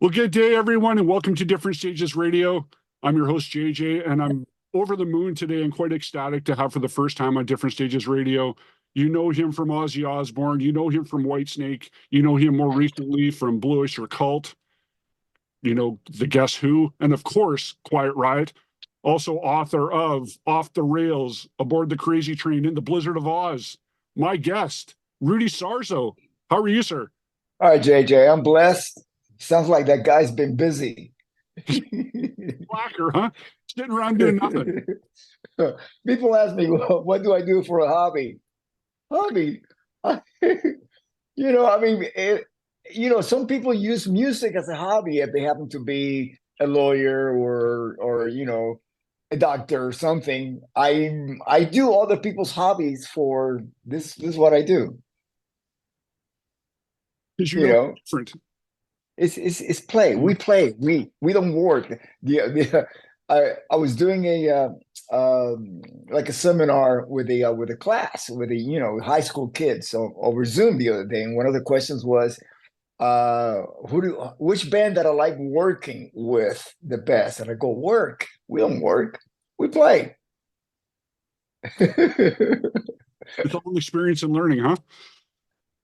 Well, good day, everyone, and welcome to Different Stages Radio. I'm your host, JJ, and I'm over the moon today and quite ecstatic to have for the first time on Different Stages Radio. You know him from Ozzy Osbourne. You know him from Whitesnake. You know him more recently from Bluish or Cult. You know, the Guess Who. And of course, Quiet Riot. Also author of Off the Rails, Aboard the Crazy Train in the Blizzard of Oz. My guest, Rudy Sarzo. How are you, sir? All right, JJ, I'm blessed. Sounds like that guy's been busy. Slacker, huh? Sitting around doing nothing. People ask me, well, what do I do for a hobby? Hobby? I mean, some people use music as a hobby if they happen to be a lawyer or a doctor or something. I do other people's hobbies for this. This is what I do. Because You know, different. It's play. We play. We don't work. I was doing a like a seminar with a class with high school kids over Zoom the other day, and one of the questions was which band that I like working with the best, and I go, work. We don't work. We play. It's all experience and learning, huh?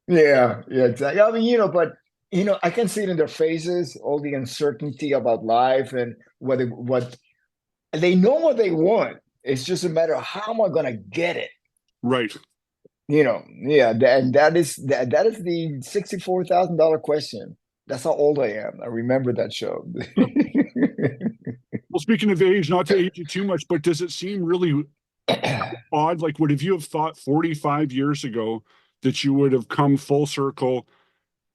Yeah, exactly. I mean, but I can see it in their faces, all the uncertainty about life and what they know what they want. It's just a matter of how am I going to get it? Right. Yeah, and that is the $64,000 question. That's how old I am. I remember that show. Well, speaking of age, not to age you too much, but does it seem really odd? Like, would you have thought 45 years ago that you would have come full circle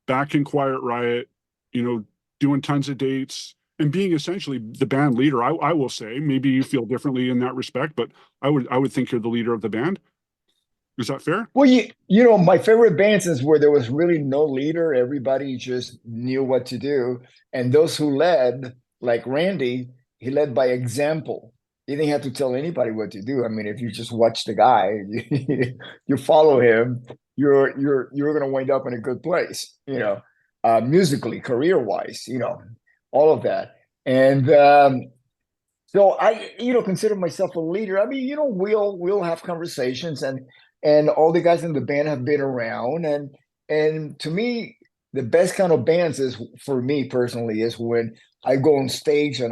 back in Quiet Riot, doing tons of dates and being essentially the band leader? I will say, maybe you feel differently in that respect, but I would think you're the leader of the band. Is that fair? Well, my favorite bands is where there was really no leader. Everybody just knew what to do. And those who led, like Randy, he led by example. He didn't have to tell anybody what to do. I mean, if you just watch the guy, you follow him, you're gonna wind up in a good place, musically, career-wise, all of that. And so I, consider myself a leader. I mean, we'll have conversations and all the guys in the band have been around. And to me, the best kind of bands is, for me personally, is when I go on stage and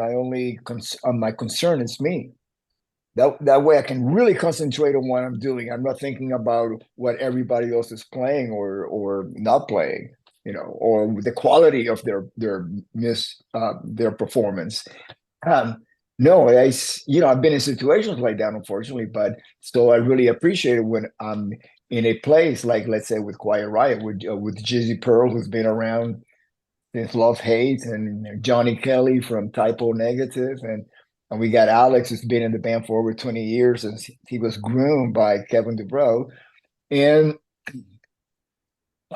my concern is me. That way I can really concentrate on what I'm doing. I'm not thinking about what everybody else is playing or not playing, or the quality of their performance. No, I've been in situations like that, unfortunately, but so I really appreciate it when I'm in a place like, let's say, with Quiet Riot, with Jizzy Pearl, who's been around since Love Hate, and Johnny Kelly from Typo Negative, and we got Alex, who's been in the band for over 20 years, and he was groomed by Kevin DuBrow, and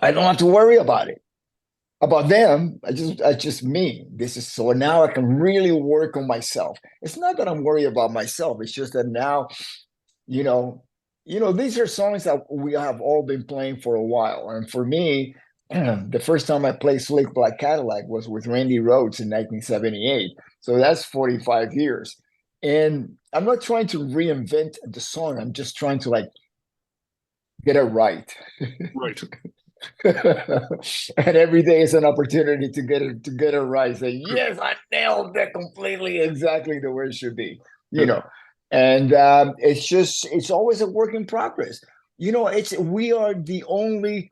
I don't have to worry about them. I just me. This is so now I can really work on myself. It's not that I'm worried about myself. It's just that now, these are songs that we have all been playing for a while. And for me, the first time I played Slick Black Cadillac was with Randy Rhoads in 1978. So that's 45 years. And I'm not trying to reinvent the song. I'm just trying to get it right. Right. And every day is an opportunity to get it right. Say, yes, I nailed that completely, exactly the way it should be. And it's always a work in progress. We are the only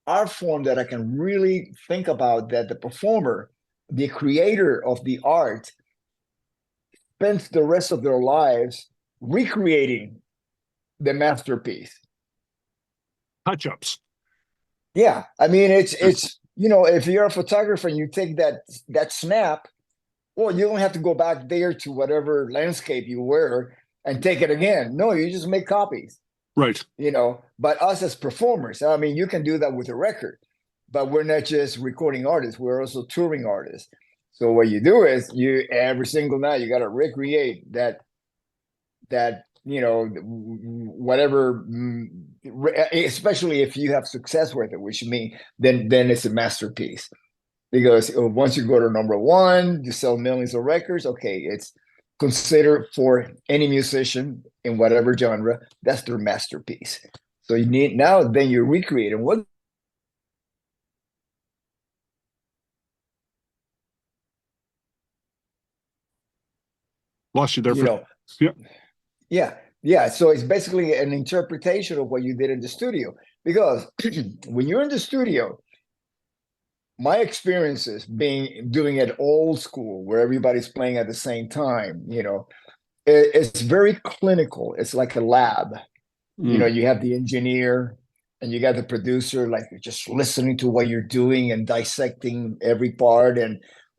art form that I can really think about that the performer, the creator of the art, spends the rest of their lives recreating the masterpiece. Touch-ups. Yeah, I mean, it's if you're a photographer and you take that snap, well, you don't have to go back there to whatever landscape you were and take it again. No, you just make copies. Right. But us as performers, I mean, you can do that with a record, but we're not just recording artists, we're also touring artists. So what you do is every single night you got to recreate that whatever, especially if you have success with it, which means then it's a masterpiece. because once you go to number one, you sell millions of records. Okay, it's considered for any musician in whatever genre, that's their masterpiece. So you need now, then you recreate. And what Lost you there you for know, yeah. yeah. So it's basically an interpretation of what you did in the studio. Because when you're in the studio, my experiences doing it old school, where everybody's playing at the same time, it's very clinical. It's like a lab. You have the engineer and you got the producer, like just listening to what you're doing and dissecting every part,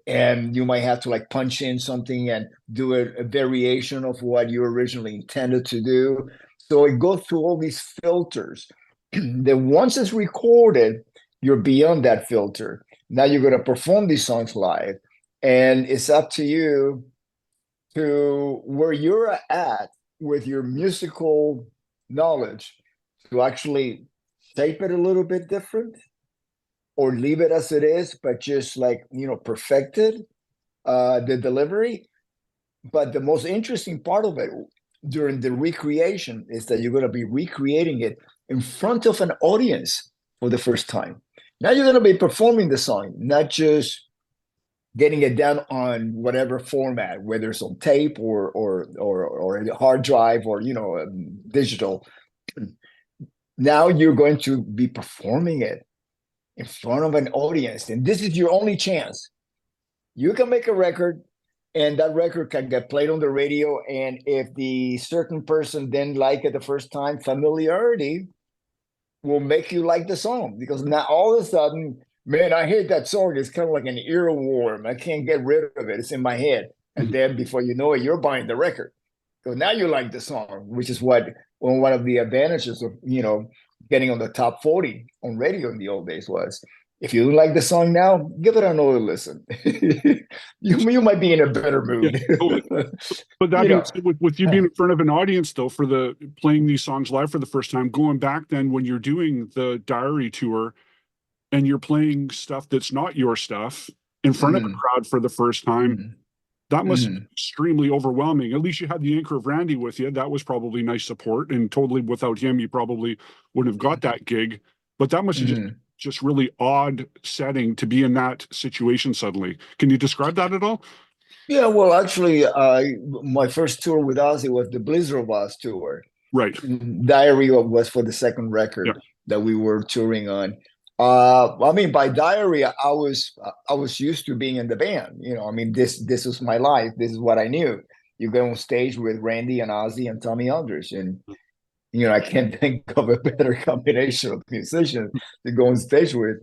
and you might have to like punch in something and do a variation of what you originally intended to do. So it goes through all these filters. Then once it's recorded, you're beyond that filter. Now you're going to perform these songs live, and it's up to you to where you're at with your musical knowledge to actually shape it a little bit different or leave it as it is, but just like, perfect it, the delivery. But the most interesting part of it during the recreation is that you're going to be recreating it in front of an audience for the first time. Now you're going to be performing the song, not just getting it down on whatever format, whether it's on tape or a hard drive or digital. Now you're going to be performing it in front of an audience, and this is your only chance. You can make a record, and that record can get played on the radio, and if the certain person didn't like it the first time, familiarity will make you like the song, because now all of a sudden, man, I hate that song. It's kind of like an earworm. I can't get rid of it. It's in my head. And then before you know it, you're buying the record. So now you like the song, which is one of the advantages of, getting on the top 40 on radio in the old days was. If you like the song now, give it another listen. you might be in a better mood. Yeah, totally. But that being said, with you being in front of an audience, though, for the playing these songs live for the first time, going back then when you're doing the Diary tour and you're playing stuff that's not your stuff in front of a crowd for the first time, that must be extremely overwhelming. At least you had the anchor of Randy with you. That was probably nice support, and totally without him, you probably wouldn't have got that gig. But that must have just really odd setting to be in that situation suddenly. Can you describe that at all? Yeah, well, actually, my first tour with Ozzy was the Blizzard of Oz tour. Right. Diary was for the second record that we were touring on. I mean, by Diary, I was used to being in the band. I mean, this was my life. This is what I knew. You go on stage with Randy and Ozzy and Tommy Aldridge, and I can't think of a better combination of musicians to go on stage with.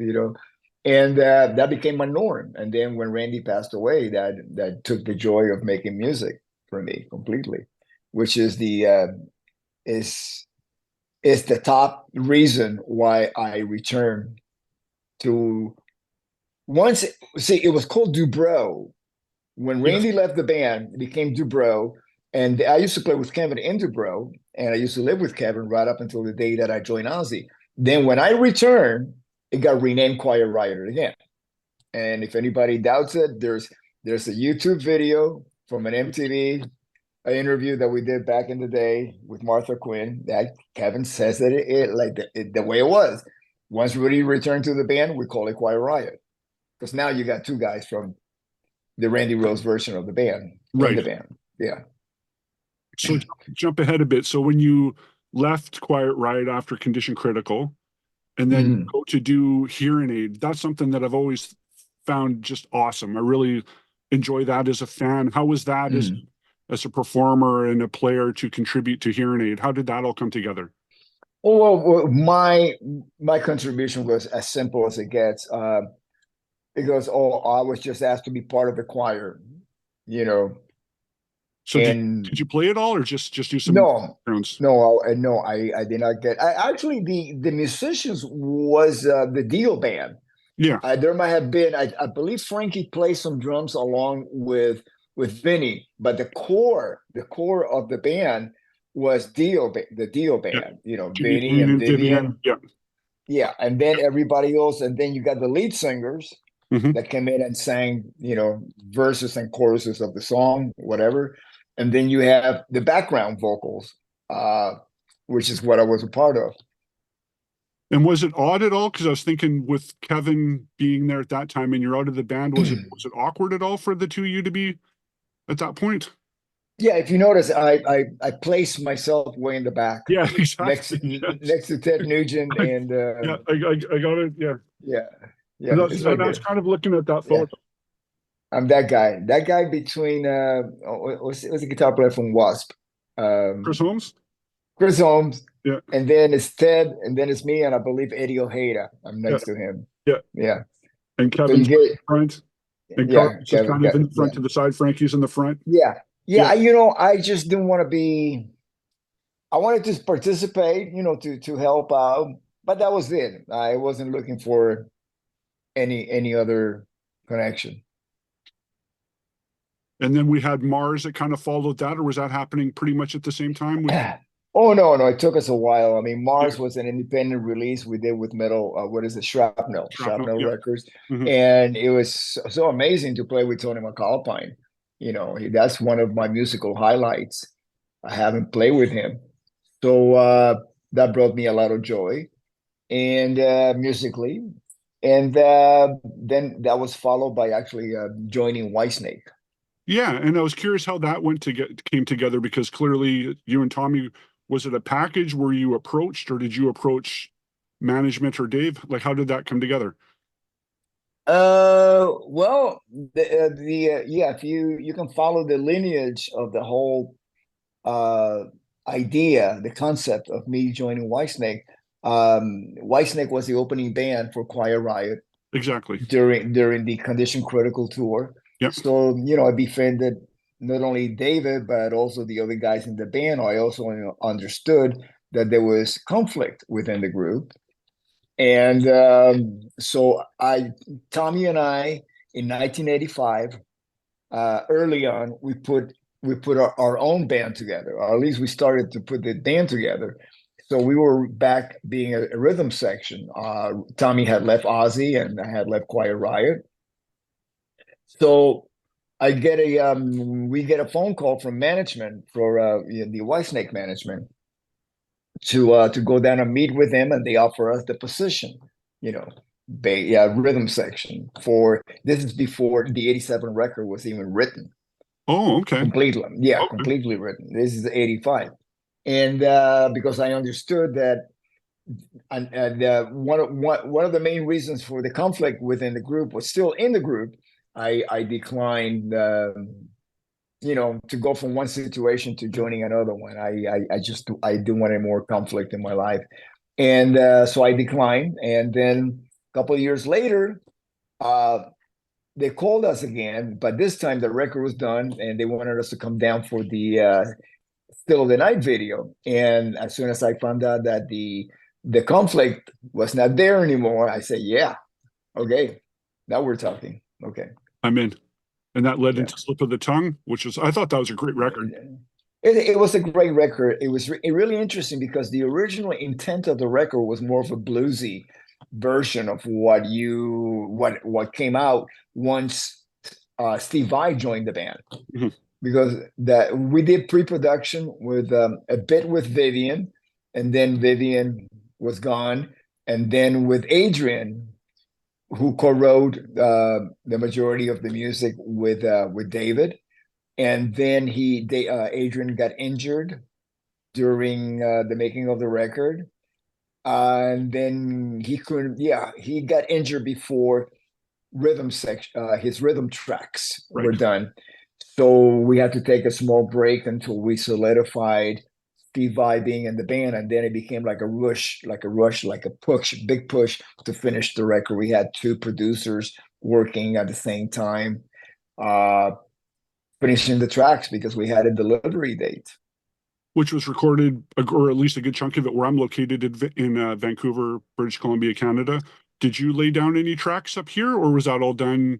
And that became my norm. And then when Randy passed away, that took the joy of making music for me completely, which is is the top reason why I returned to it was called Dubrow. When Randy left the band, it became Dubrow. And I used to play with Kevin in Dubrow, and I used to live with Kevin right up until the day that I joined Ozzy. Then when I returned, it got renamed Quiet Riot again. And if anybody doubts it, there's a YouTube video from an MTV interview that we did back in the day with Martha Quinn that Kevin says that the way it was. Once Rudy returned to the band, we call it Quiet Riot, because now you got two guys from the Randy Rhoads version of the band in the band. Yeah. So jump ahead a bit. So when you left Quiet Riot after Condition Critical, and then go to do Hearing Aid, that's something that I've always found just awesome. I really enjoy that as a fan. How was that as a performer and a player to contribute to Hearing Aid? How did that all come together? Well, my contribution was as simple as it gets, because I was just asked to be part of the choir, So did you play it all, or just do some? No, I did not get. Actually, the musicians was the Dio band. Yeah, there might have been. I believe Frankie played some drums along with Vinny, but the core of the band was the Dio band. Vinny and Vivian. Yeah, and then everybody else, and then you got the lead singers, that came in and sang, verses and choruses of the song, whatever. And then you have the background vocals, which is what I was a part of. And was it odd at all? Because I was thinking with Kevin being there at that time and you're out of the band, was it awkward at all for the two of you to be at that point? Yeah, if you notice, I placed myself way in the back. Yeah, exactly. Next to Ted Nugent and yeah, I got it. Yeah. Yeah. And I was kind of looking at that photo. Yeah. I'm that guy. That guy between what's the guitar player from Wasp? Chris Holmes. Chris Holmes. Yeah. And then it's Ted, and then it's me, and I believe Eddie Ojeda. I'm next to him. Yeah. And Kevin's in front. And Carlos is kind of in the front to the side. Frankie's in the front. Yeah. I just didn't want to be. I wanted to participate, to help out, but that was it. I wasn't looking for any other connection. And then we had Mars that kind of followed that, or was that happening pretty much at the same time? Oh, no, it took us a while. I mean, Mars was an independent release we did with Metal, Shrapnel Records. And it was so amazing to play with Tony McAlpine. That's one of my musical highlights. I haven't played with him. So that brought me a lot of joy and musically. And then that was followed by actually joining Whitesnake. Yeah, and I was curious how that came together, because clearly you and Tommy, was it a package? Were you approached, or did you approach management or Dave? Like, how did that come together? Well, if you can follow the lineage of the whole idea, the concept of me joining Whitesnake. Whitesnake was the opening band for Quiet Riot. Exactly. During the Condition Critical tour. Yep. So, I befriended not only David, but also the other guys in the band. I also understood that there was conflict within the group. And so Tommy and I, in 1985, early on, we put our own band together, or at least we started to put the band together. So we were back being a rhythm section. Tommy had left Ozzy, and I had left Quiet Riot. So we get a phone call from management, for the Whitesnake management, to go down and meet with them, and they offer us the position, rhythm section. This is before the '87 record was even written. Oh, okay. Completely, completely written. This is '85, and because I understood that, and one of the main reasons for the conflict within the group was still in the group. I declined, to go from one situation to joining another one. I didn't want any more conflict in my life, and so I declined. And then a couple of years later, they called us again, but this time the record was done, and they wanted us to come down for the Still of the Night video. And as soon as I found out that the conflict was not there anymore, I said, yeah, okay, now we're talking. Okay. I'm in. And that led into Slip of the Tongue, I thought that was a great record. It was a great record. It was really interesting, because the original intent of the record was more of a bluesy version of what came out once Steve Vai joined the band. Because we did pre-production with a bit with Vivian, and then Vivian was gone, and then with Adrian, who co-wrote the majority of the music with David, and then Adrian got injured during the making of the record, and then he couldn't. Yeah, he got injured before his rhythm tracks were done. So we had to take a small break until we solidified Steve Vai being in the band, and then it became like a big push to finish the record. We had two producers working at the same time, finishing the tracks, because we had a delivery date. Which was recorded, or at least a good chunk of it, where I'm located in Vancouver, British Columbia, Canada. Did you lay down any tracks up here, or was that all done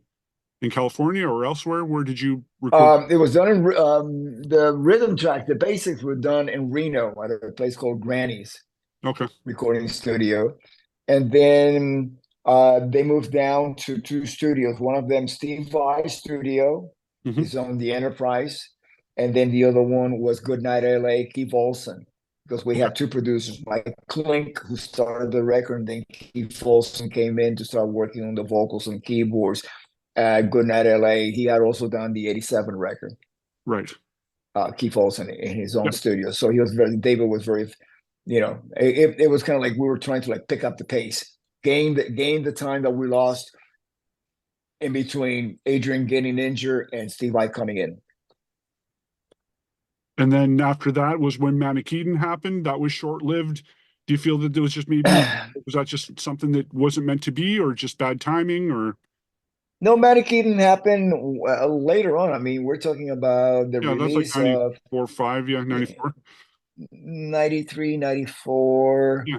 in California or elsewhere? Where did you record? It was done in the rhythm track. The basics were done in Reno at a place called Granny's. Okay. Recording studio. And then They moved down to two studios. One of them, Steve Vai's studio, Hmm. is on the Enterprise, and then the other one was Goodnight LA, Keith Olsen, because we Okay. had two producers, Mike Klink, who started the record, and then Keith Olsen came in to start working on the vocals and keyboards. Goodnight LA, he had also done the '87 record. Right. Keith Olsen in his own Yeah. studio, so he was very. David was very, it was kind of like we were trying to like pick up the pace, gain the time that we lost in between Adrian getting injured and Steve Vai coming in. And then after that was when Manic happened. That was short lived. Do you feel that there was just maybe, was that just something that wasn't meant to be, or just bad timing, or? No, Manic Eden happened later on. I mean, we're talking about the Yeah, that's like release of 94, 5, yeah, 94. 93, 94, Yeah,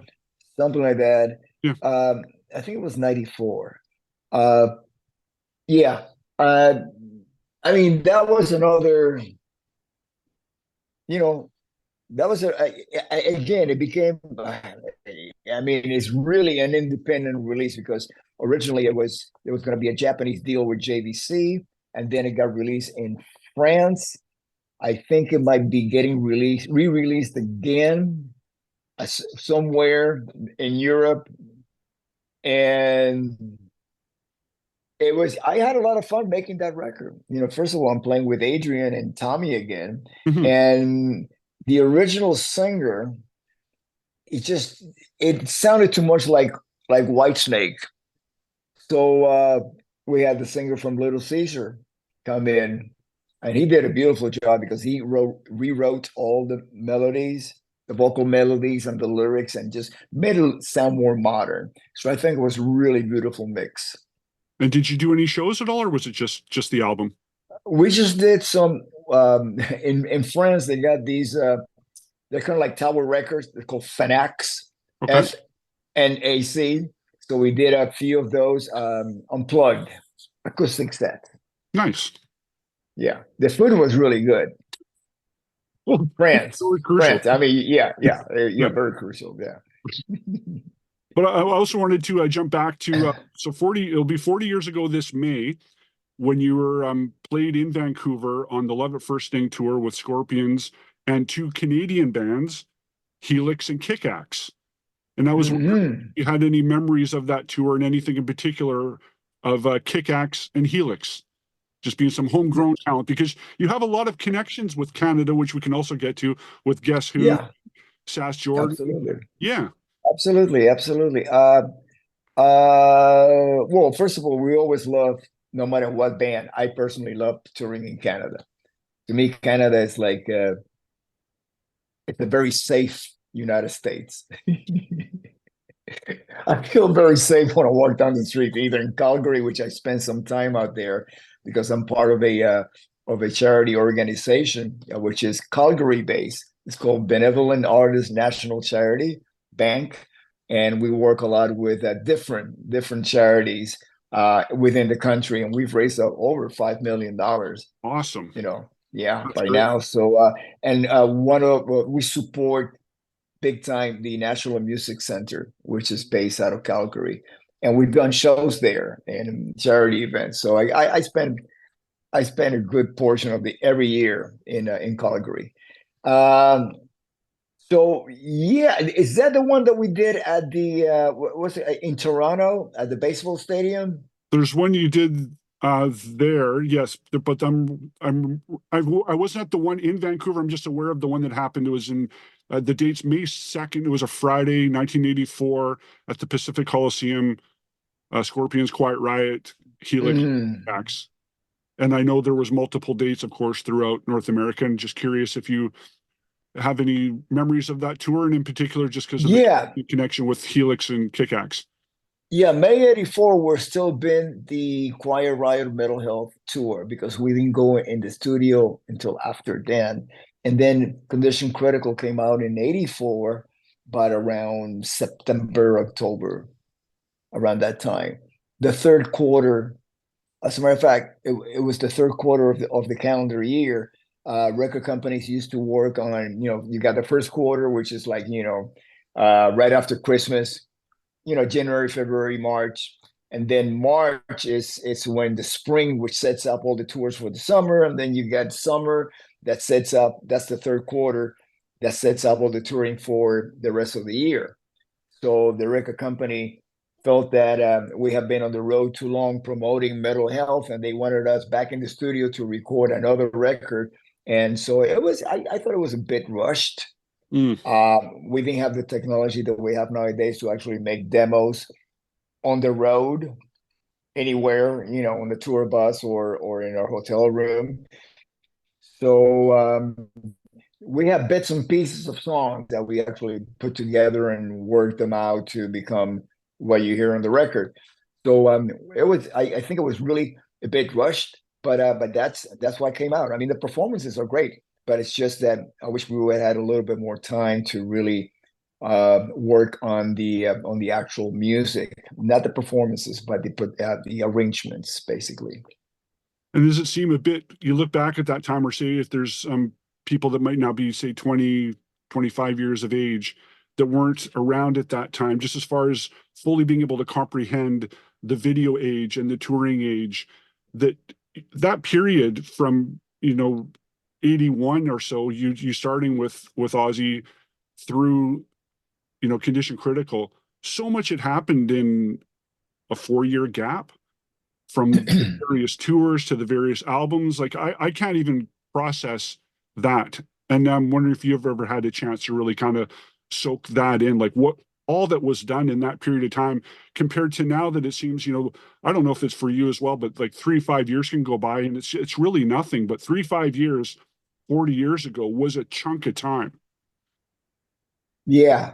something like that. yeah. I think it was 94. Uh, yeah. Uh, I mean, that was another, you know, that was again, it became, I mean, it's really an independent release because originally it was going to be a Japanese deal with JVC, and then it got released in France. I think it might be getting re-released again somewhere in Europe. And I had a lot of fun making that record. First of all, I'm playing with Adrian and Tommy again. Hmm. And the original singer, it sounded too much like Whitesnake. So we had the singer from Little Caesar come in, and he did a beautiful job because he rewrote all the melodies, the vocal melodies and the lyrics, and just made it sound more modern. So I think it was a really beautiful mix. And did you do any shows at all, or was it just the album? We just did some in France. They got these. They're kind of like Tower Records. They're called Fanacs, Okay. FNAC. So we did a few of those unplugged acoustic sets. Nice. Yeah, the food was really good. Well, France, really crucial. France. I mean, yeah, Yeah. very crucial. Yeah. But I also wanted to jump back to so 40. It'll be 40 years ago this May when you were played in Vancouver on the Love at First Sting tour with Scorpions and two Canadian bands, Helix and Kickaxe. And I was wondering if Hmm. you had any memories of that tour and anything in particular of Kickaxe and Helix, just being some homegrown talent, because you have a lot of connections with Canada, which we can also get to with Guess Who, Yeah, Sass Jordan. absolutely, Yeah. absolutely. Well, first of all, we always love, no matter what band. I personally love touring in Canada. To me, Canada is like it's a very safe United States. I feel very safe when I walk down the street, either in Calgary, which I spent some time out there because I'm part of a charity organization, which is Calgary based. It's called Benevolent Artists National Charity Bank, and we work a lot with different charities within the country, and we've raised over $5 million. Awesome. Yeah, That's by great. now. So and one of we support big time the National Music Center, which is based out of Calgary, and we've done shows there and charity events. So I spend a good portion of the every year in Calgary. Um, so yeah, is that the one that we did at the what's it in Toronto at the baseball stadium? There's one you did there, yes, but I wasn't at the one in Vancouver. I'm just aware of the one that happened. It was in the dates May 2nd. It was a Friday, 1984, at the Pacific Coliseum. Scorpions, Quiet Riot, Helix, Mhm. Axe. And I know there was multiple dates, of course, throughout North America. And just curious if you have any memories of that tour, and in particular, just because of Yeah, the connection with Helix and Kickaxe. yeah, May '84 we're still been the Quiet Riot Mental Health tour because we didn't go in the studio until after then. And then Condition Critical came out in '84, but around September, October, around that time. The third quarter, as a matter of fact, it was the third quarter of the calendar year. Record companies used to work on, you got the first quarter, which is like, right after Christmas, January, February, March. And then March is when the spring, which sets up all the tours for the summer. And then you got summer that sets up, that's the third quarter, that sets up all the touring for the rest of the year. So the record company felt that we have been on the road too long promoting mental health, and they wanted us back in the studio to record another record. And so I thought it was a bit rushed. We didn't have the technology that we have nowadays to actually make demos on the road anywhere, on the tour bus or in our hotel room. So we have bits and pieces of songs that we actually put together and worked them out to become what you hear on the record. So I think it was really a bit rushed, but that's what came out. I mean, the performances are great, but it's just that I wish we would have had a little bit more time to really work on the actual music, not the performances, but the arrangements, basically. And does it seem a bit, you look back at that time, or say if there's people that might now be, say, 20, 25 years of age that weren't around at that time, just as far as fully being able to comprehend the video age and the touring age, that period from 81 or so, you starting with Ozzy through Condition Critical, so much had happened in a 4-year gap, from the various tours to the various albums. Like I can't even process that. And I'm wondering if you've ever had a chance to really kind of soak that in, like what all that was done in that period of time compared to now, that it seems, I don't know if it's for you as well, but like 3-5 years can go by and it's really nothing. But 3-5 years, 40 years ago was a chunk of time. Yeah.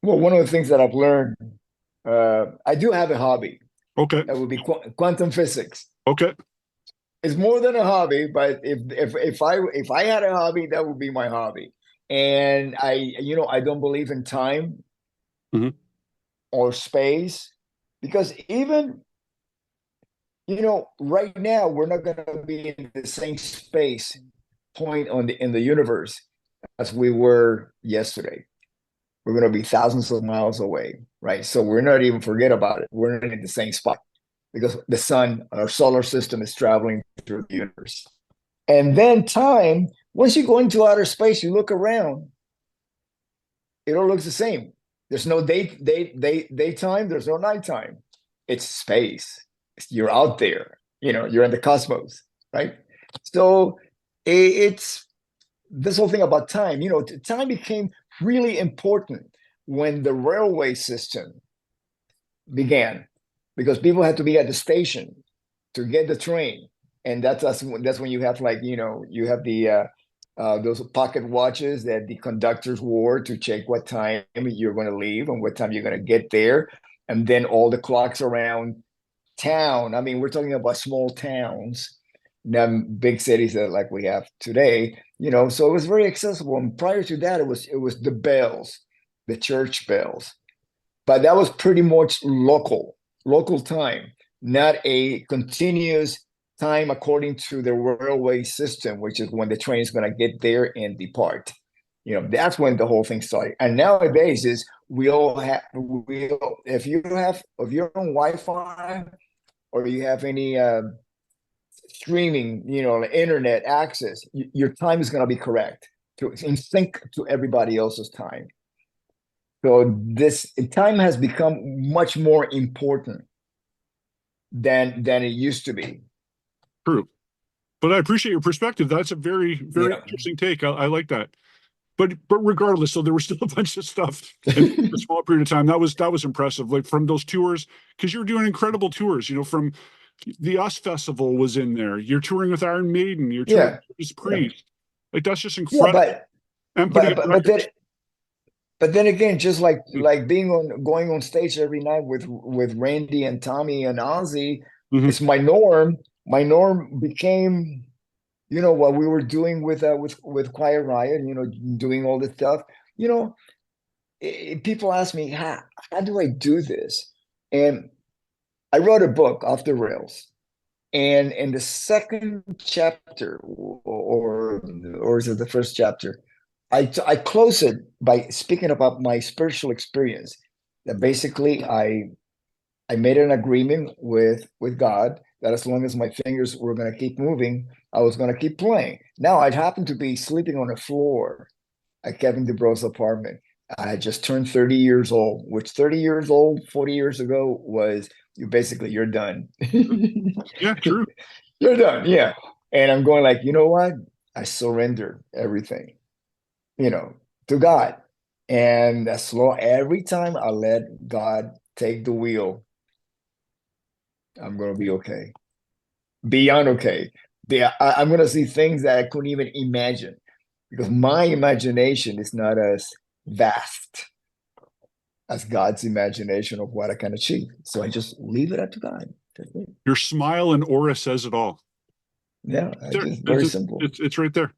Well, one of the things that I've learned, I do have a hobby. Okay. That would be quantum physics. Okay. It's more than a hobby, but if I had a hobby, that would be my hobby. And I don't believe in time or space, because even right now we're not going to be in the same space point in the universe as we were yesterday. We're going to be thousands of miles away, right? So we're not even, forget about it. We're not in the same spot, because the sun, our solar system, is traveling through the universe. And then time, once you go into outer space, you look around, it all looks the same. There's no daytime, there's no nighttime. It's space. You're out there, you're in the cosmos, right? So it's this whole thing about time, time became really important when the railway system began, because people had to be at the station to get the train. And that's when you have, like, you have the those pocket watches that the conductors wore to check what time you're going to leave and what time you're going to get there. And then all the clocks around town. I mean, we're talking about small towns, not big cities that like we have today, so it was very accessible. And prior to that, it was the bells, the church bells, but that was pretty much local time, not a continuous time according to the railway system, which is when the train is going to get there and depart. That's when the whole thing started. And nowadays is if you're on Wi-Fi or you have any streaming, internet access, your time is going to be correct, in sync to everybody else's time. So this time has become much more important than it used to be. True. But I appreciate your perspective. That's a very, very interesting take. I like that. But regardless, so there was still a bunch of stuff in a small period of time. That was impressive. Like from those tours, because you were doing incredible tours, from the US Festival was in there. You're touring with Iron Maiden. You're touring with Priest. Like that's just incredible. But then again, just like going on stage every night with Randy and Tommy and Ozzy, it's my norm. My norm became, what we were doing with Quiet Riot, doing all this stuff. People ask me, how do I do this? And I wrote a book, Off the Rails, and in the second chapter, or is it the first chapter, I close it by speaking about my spiritual experience. that basically I made an agreement with God that as long as my fingers were going to keep moving, I was going to keep playing. Now I happened to be sleeping on the floor at Kevin DeBro's apartment. I had just turned 30 years old, which 30 years old, 40 years ago was you're done. Yeah, true. You're done. Yeah. And I'm going like, you know what? I surrendered everything, to God. And that's every time I let God take the wheel, I'm going to be okay. Beyond okay. I'm going to see things that I couldn't even imagine because my imagination is not as vast as God's imagination of what I can achieve. So I just leave it up to God. Your smile and aura says it all. Yeah, just very simple. It's right there.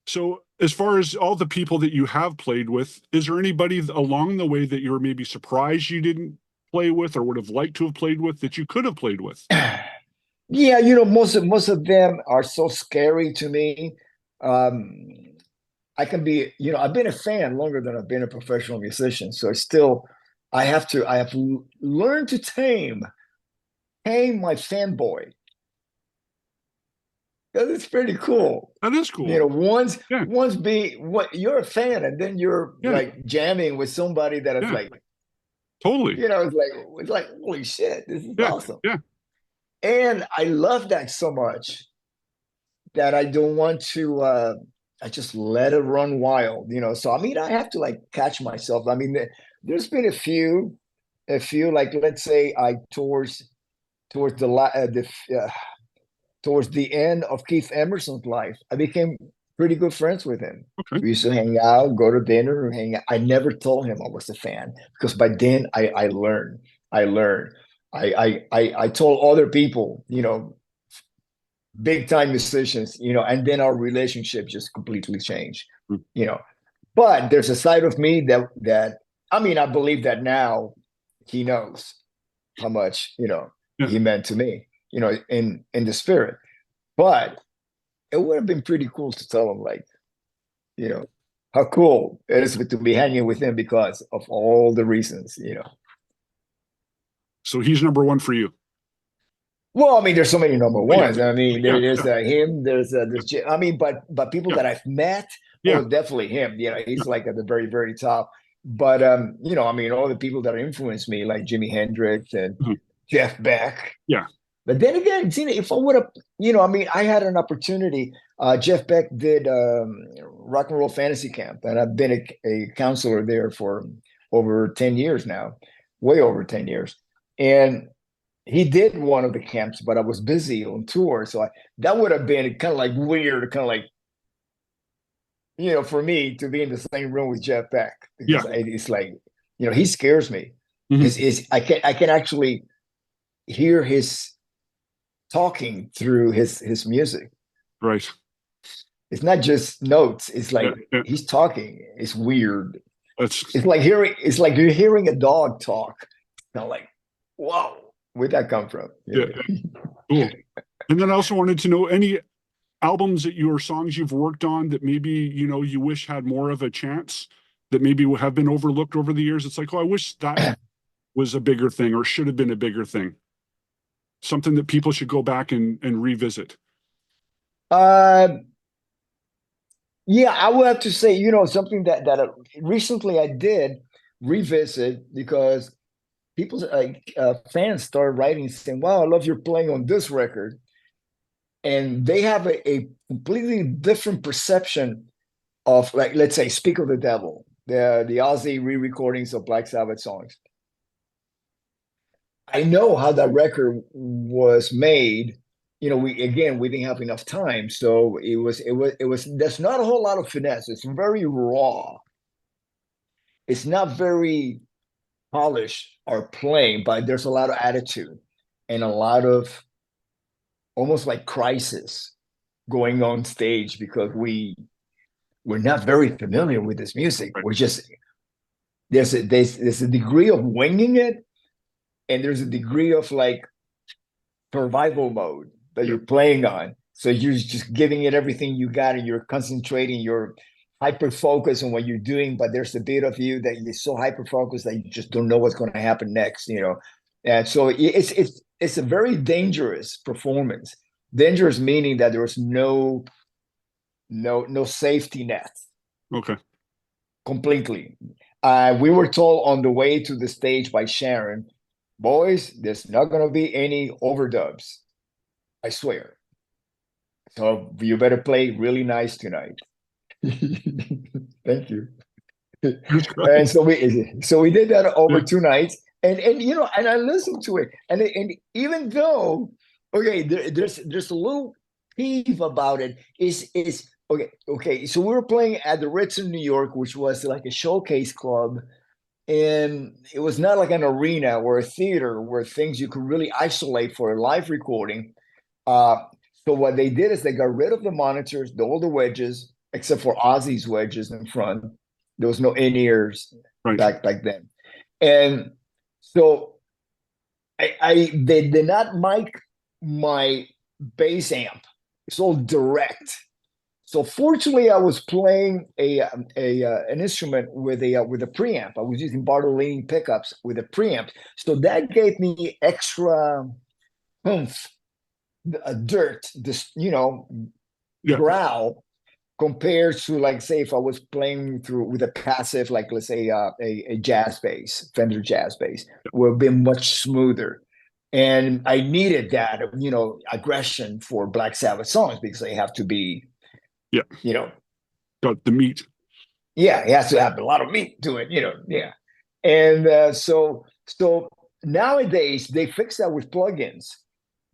So as far as all the people that you have played with, is there anybody along the way that you were maybe surprised you didn't play with or would have liked to have played with that you could have played with? Yeah, most of them are so scary to me. I can be, I've been a fan longer than I've been a professional musician. So I have to learn to tame my fanboy. Because it's pretty cool. That is cool. Once you're a fan and then you're like jamming with somebody that is like totally. It's like holy shit, this is awesome. Yeah. And I love that so much that I don't want to I just let it run wild, So I mean, I have to like catch myself. I mean, there's been a few like let's say towards the end of Keith Emerson's life, I became pretty good friends with him. Okay. We used to hang out, go to dinner, and hang out. I never told him I was a fan because by then I learned. I told other people, big time musicians, and then our relationship just completely changed, But there's a side of me that I mean, I believe that now he knows how much, he meant to me, in the spirit. But it would have been pretty cool to tell him, like, how cool it is to be hanging with him because of all the reasons, So he's number one for you. Well, I mean, there's so many number ones. I mean, there's him. There's I mean, but people that I've met, definitely him. He's like at the very, very top. But I mean, all the people that influenced me, like Jimi Hendrix and Jeff Beck. Yeah. But then again, if I would have, I mean, I had an opportunity. Jeff Beck did Rock and Roll Fantasy Camp, and I've been a counselor there for over 10 years now, way over 10 years. And he did one of the camps, but I was busy on tour. So that would have been kind of like weird, kind of like, for me to be in the same room with Jeff Beck. Because it's like, he scares me. I can actually hear his talking through his music. Right. It's not just notes. It's like he's talking. It's weird. It's like you're hearing a dog talk. Kind of like, whoa. Where'd that come from? Yeah. Cool. And then I also wanted to know any albums or songs you've worked on that maybe, you wish had more of a chance, that maybe have been overlooked over the years. It's like, oh, I wish that was a bigger thing or should have been a bigger thing. Something that people should go back and revisit. Yeah, I would have to say, something that recently I did revisit because people's fans started writing saying, wow, I love your playing on this record. And they have a completely different perception of, like, let's say, Speak of the Devil, the Ozzy re-recordings of Black Sabbath songs. I know how that record was made. We didn't have enough time. So it was, there's not a whole lot of finesse. It's very raw. It's not very polished or plain, but there's a lot of attitude and a lot of almost like crisis going on stage because we're not very familiar with this music. We're just there's a degree of winging it, and there's a degree of like survival mode that you're playing on. So you're just giving it everything you got, and you're concentrating. You're hyper focused on what you're doing, but there's a bit of you that you're so hyper focused that you just don't know what's going to happen next, And so it's a very dangerous performance. Dangerous meaning that there's no safety net. Okay. Completely. We were told on the way to the stage by Sharon, boys, there's not going to be any overdubs. I swear. So you better play really nice tonight. Thank you. And so we did that over 2 nights, and I listened to it, and even though there's a little peeve about it is okay. So we were playing at the Ritz in New York, which was like a showcase club, and it was not like an arena or a theater where things you could really isolate for a live recording. So what they did is they got rid of the monitors, all the wedges, except for Ozzy's wedges in front. There was no in-ears back then. And so they did not mic my bass amp. It's all direct. So fortunately, I was playing an instrument with a preamp. I was using Bartolini pickups with a preamp. So that gave me extra oomph, dirt, growl, compared to, like, say, if I was playing with a passive, like, let's say a jazz bass, Fender jazz bass, would have been much smoother. And I needed that, aggression for Black Sabbath songs, because they have to be, got the meat. Yeah, it has to have a lot of meat to it, yeah. And so nowadays they fix that with plugins.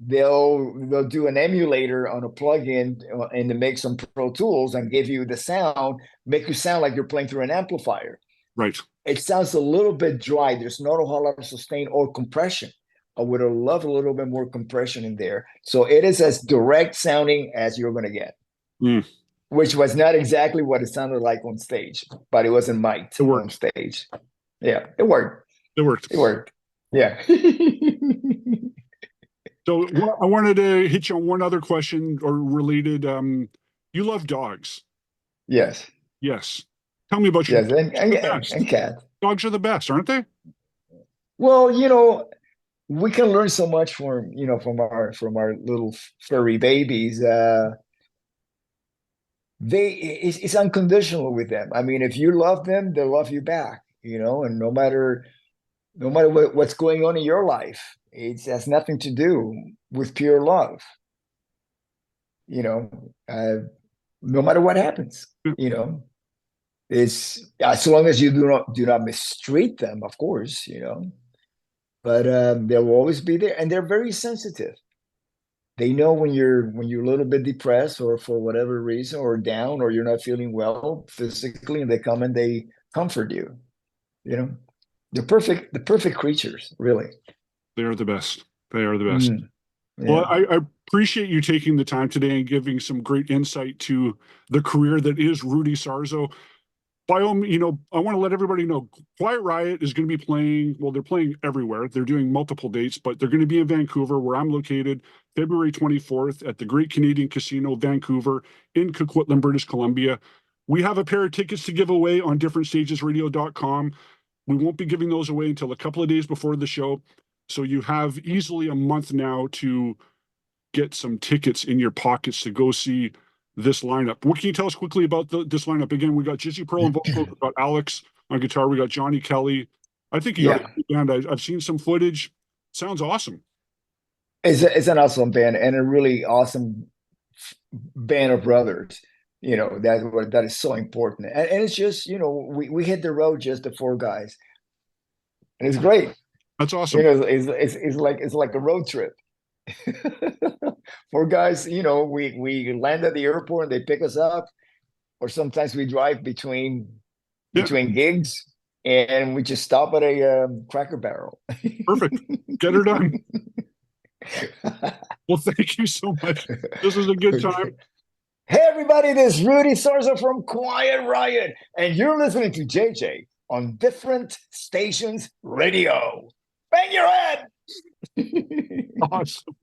They'll do an emulator on a plugin and they make some Pro Tools and give you the sound, make you sound like you're playing through an amplifier. Right. It sounds a little bit dry. There's not a whole lot of sustain or compression. I would have loved a little bit more compression in there. So it is as direct sounding as you're going to get, which was not exactly what it sounded like on stage, but it wasn't mic'd on stage. Yeah, it worked. It worked. Yeah. So I wanted to hit you on one other question or related. You love dogs. Yes. Yes. Tell me about your dogs. And cats. Dogs are the best, aren't they? Well, we can learn so much from our little furry babies. It's unconditional with them. I mean, if you love them, they'll love you back, and no matter what's going on in your life, it has nothing to do with pure love. No matter what happens, it's as long as you do not mistreat them, of course, but they'll always be there, and they're very sensitive. They know when you're a little bit depressed or for whatever reason, or down, or you're not feeling well physically, and they come and they comfort you. The perfect creatures, really. They are the best. They are the best. Yeah. Well, I appreciate you taking the time today and giving some great insight to the career that is Rudy Sarzo. By all means, I want to let everybody know Quiet Riot is going to be playing. Well, they're playing everywhere. They're doing multiple dates, but they're going to be in Vancouver, where I'm located, February 24th at the Great Canadian Casino, Vancouver, in Coquitlam, British Columbia. We have a pair of tickets to give away on differentstagesradio.com. We won't be giving those away until a couple of days before the show. So you have easily a month now to get some tickets in your pockets to go see this lineup. What can you tell us quickly about this lineup? Again, we got Jizzy Pearl on vocals, we got Alex on guitar, we got Johnny Kelly. I think you got a band. I've seen some footage. Sounds awesome. It's an awesome band, and a really awesome band of brothers. That is so important. And it's just, we hit the road, just the 4 guys. And it's great. That's awesome. It's like a road trip. 4 guys, we land at the airport and they pick us up, or sometimes we drive between gigs, and we just stop at a Cracker Barrel. Perfect. Get her done. Well, thank you so much. This was a good time. Hey, everybody, this is Rudy Sarzo from Quiet Riot, and you're listening to JJ on Different Stations Radio. Bang your head! Awesome.